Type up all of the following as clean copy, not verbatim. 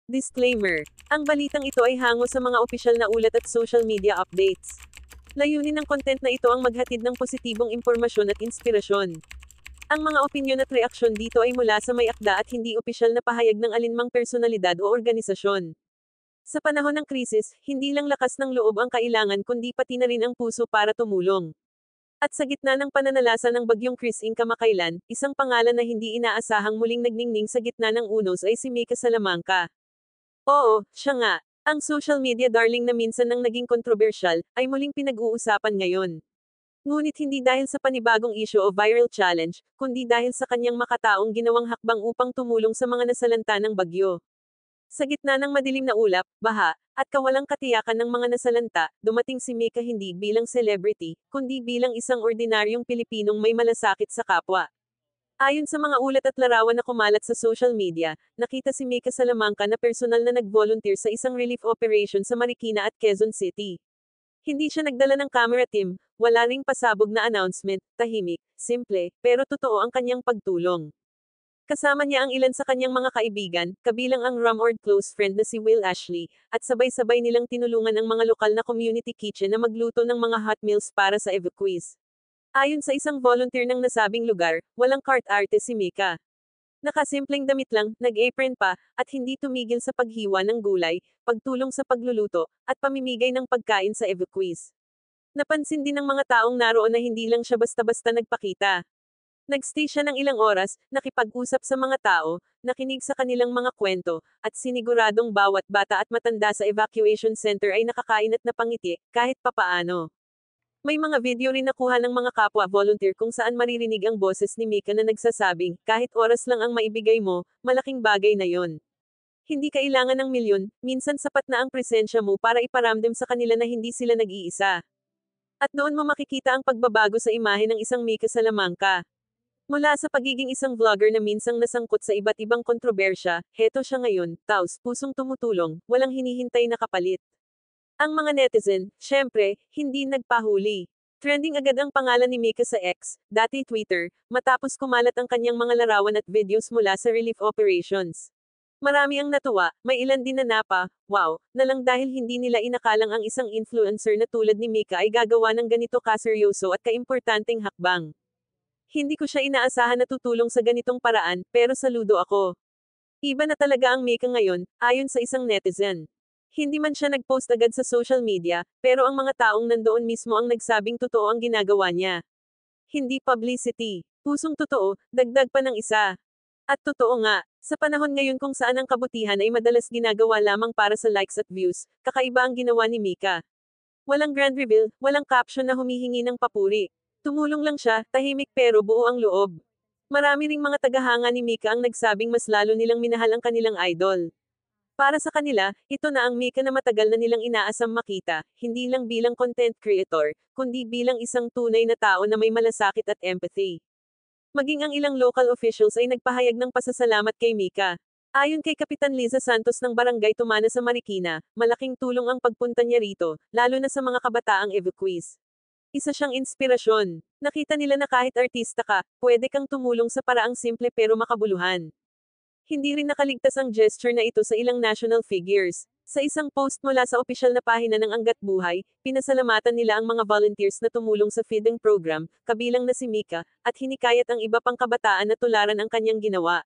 Disclaimer. Ang balitang ito ay hango sa mga opisyal na ulat at social media updates. Layunin ng content na ito ang maghatid ng positibong impormasyon at inspirasyon. Ang mga opinyon at reaksyon dito ay mula sa may akda at hindi opisyal na pahayag ng alinmang personalidad o organisasyon. Sa panahon ng krisis, hindi lang lakas ng loob ang kailangan kundi pati na rin ang puso para tumulong. At sa gitna ng pananalasa ng bagyong Chris kamakailan, isang pangalan na hindi inaasahang muling nagningning sa gitna ng unos ay si Mika Salamanca. Oo, siya nga. Ang social media darling na minsan nang naging kontrobersyal, ay muling pinag-uusapan ngayon. Ngunit hindi dahil sa panibagong issue o viral challenge, kundi dahil sa kanyang makataong ginawang hakbang upang tumulong sa mga nasalanta ng bagyo. Sa gitna ng madilim na ulap, baha, at kawalang katiyakan ng mga nasalanta, dumating si Mika hindi bilang celebrity, kundi bilang isang ordinaryong Pilipinong may malasakit sa kapwa. Ayon sa mga ulat at larawan na kumalat sa social media, nakita si Mika Salamanca na personal na nag-volunteer sa isang relief operation sa Marikina at Quezon City. Hindi siya nagdala ng camera team, wala ring pasabog na announcement, tahimik, simple, pero totoo ang kanyang pagtulong. Kasama niya ang ilan sa kanyang mga kaibigan, kabilang ang Rumord close friend na si Will Ashley, at sabay-sabay nilang tinulungan ang mga lokal na community kitchen na magluto ng mga hot meals para sa evacuees. Ayon sa isang volunteer ng nasabing lugar, walang cart arte si Mika. Nakasimpleng damit lang, nag-apron pa, at hindi tumigil sa paghiwa ng gulay, pagtulong sa pagluluto, at pamimigay ng pagkain sa evacuees. Napansin din ng mga taong naroon na hindi lang siya basta-basta nagpakita. Nagstay siya ng ilang oras, nakipag-usap sa mga tao, nakinig sa kanilang mga kwento, at siniguradong bawat bata at matanda sa evacuation center ay nakakain at napangiti, kahit papaano. May mga video rin nakuha ng mga kapwa volunteer kung saan maririnig ang boses ni Mika na nagsasabing, kahit oras lang ang maibigay mo, malaking bagay na yon. Hindi kailangan ng milyon, minsan sapat na ang presensya mo para iparamdam sa kanila na hindi sila nag-iisa. At doon mo makikita ang pagbabago sa imahe ng isang Mika Salamanca. Mula sa pagiging isang vlogger na minsang nasangkot sa iba't ibang kontrobersya, heto siya ngayon, taos, pusong tumutulong, walang hinihintay na kapalit. Ang mga netizen, syempre, hindi nagpahuli. Trending agad ang pangalan ni Mika sa X, dati Twitter, matapos kumalat ang kanyang mga larawan at videos mula sa relief operations. Marami ang natuwa, may ilan din na napa, wow, na lang dahil hindi nila inakalang ang isang influencer na tulad ni Mika ay gagawa ng ganito kaseryoso at kaimportanteng hakbang. Hindi ko siya inaasahan na tutulong sa ganitong paraan, pero saludo ako. Iba na talaga ang Mika ngayon, ayon sa isang netizen. Hindi man siya nag-post agad sa social media, pero ang mga taong nandoon mismo ang nagsabing totoo ang ginagawa niya. Hindi publicity. Pusong totoo, dagdag pa ng isa. At totoo nga, sa panahon ngayon kung saan ang kabutihan ay madalas ginagawa lamang para sa likes at views, kakaiba ang ginawa ni Mika. Walang grand reveal, walang caption na humihingi ng papuri. Tumulong lang siya, tahimik pero buo ang loob. Marami ring mga tagahanga ni Mika ang nagsabing mas lalo nilang minahal ang kanilang idol. Para sa kanila, ito na ang Mika na matagal na nilang inaasam makita, hindi lang bilang content creator, kundi bilang isang tunay na tao na may malasakit at empathy. Maging ang ilang local officials ay nagpahayag ng pasasalamat kay Mika. Ayon kay Kapitan Liza Santos ng Barangay Tumana sa Marikina, malaking tulong ang pagpunta niya rito, lalo na sa mga kabataang evacuees. Isa siyang inspirasyon. Nakita nila na kahit artista ka, pwede kang tumulong sa paraang simple pero makabuluhan. Hindi rin nakaligtas ang gesture na ito sa ilang national figures. Sa isang post mula sa opisyal na pahina ng Angat Buhay, pinasalamatan nila ang mga volunteers na tumulong sa feeding program, kabilang na si Mika, at hinikayat ang iba pang kabataan na tularan ang kanyang ginawa.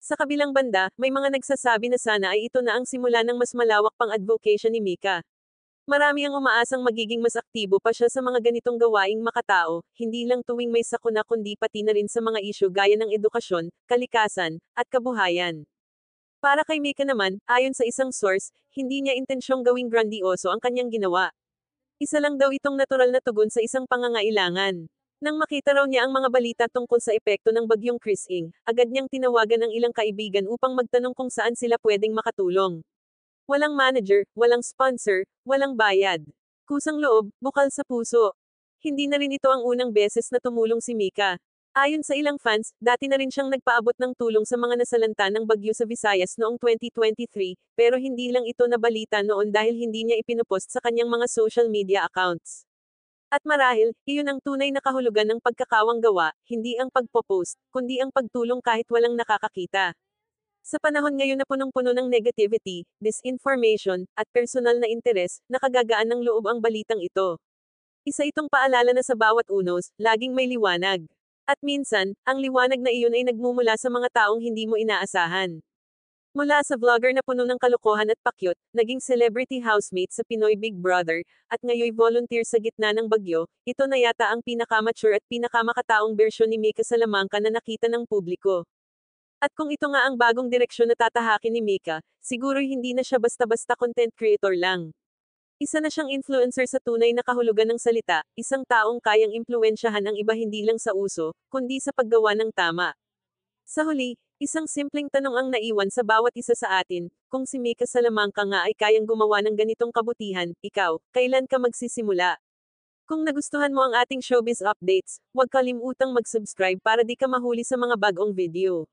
Sa kabilang banda, may mga nagsasabi na sana ay ito na ang simula ng mas malawak pang advocation ni Mika. Marami ang umaasang magiging mas aktibo pa siya sa mga ganitong gawaing makatao, hindi lang tuwing may sakuna kundi pati na rin sa mga isyu gaya ng edukasyon, kalikasan, at kabuhayan. Para kay Mika naman, ayon sa isang source, hindi niya intensyong gawing grandioso ang kanyang ginawa. Isa lang daw itong natural na tugon sa isang pangangailangan. Nang makita raw niya ang mga balita tungkol sa epekto ng bagyong Chris, agad niyang tinawagan ang ilang kaibigan upang magtanong kung saan sila pwedeng makatulong. Walang manager, walang sponsor, walang bayad. Kusang loob, bukal sa puso. Hindi na rin ito ang unang beses na tumulong si Mika. Ayon sa ilang fans, dati na rin siyang nagpaabot ng tulong sa mga nasalanta ng bagyo sa Visayas noong 2023, pero hindi lang ito nabalita noon dahil hindi niya ipinupost sa kanyang mga social media accounts. At marahil, iyon ang tunay na kahulugan ng pagkakawang gawa, hindi ang pagpo-post, kundi ang pagtulong kahit walang nakakakita. Sa panahon ngayon na punong-puno ng negativity, disinformation, at personal na interes, nakagagaan ng loob ang balitang ito. Isa itong paalala na sa bawat unos, laging may liwanag. At minsan, ang liwanag na iyon ay nagmumula sa mga taong hindi mo inaasahan. Mula sa vlogger na puno ng kalokohan at pakyut, naging celebrity housemate sa Pinoy Big Brother, at ngayoy volunteer sa gitna ng bagyo, ito na yata ang pinakamature at pinakamakataong bersyon ni Mika Salamanca na nakita ng publiko. At kung ito nga ang bagong direksyon na tatahakin ni Mika, siguro'y hindi na siya basta-basta content creator lang. Isa na siyang influencer sa tunay na kahulugan ng salita, isang taong kayang impluwensyahan ang iba hindi lang sa uso, kundi sa paggawa ng tama. Sa huli, isang simpleng tanong ang naiwan sa bawat isa sa atin, kung si Mika Salamanca nga ay kayang gumawa ng ganitong kabutihan, ikaw, kailan ka magsisimula? Kung nagustuhan mo ang ating showbiz updates, huwag kalimutang mag-subscribe para di ka mahuli sa mga bagong video.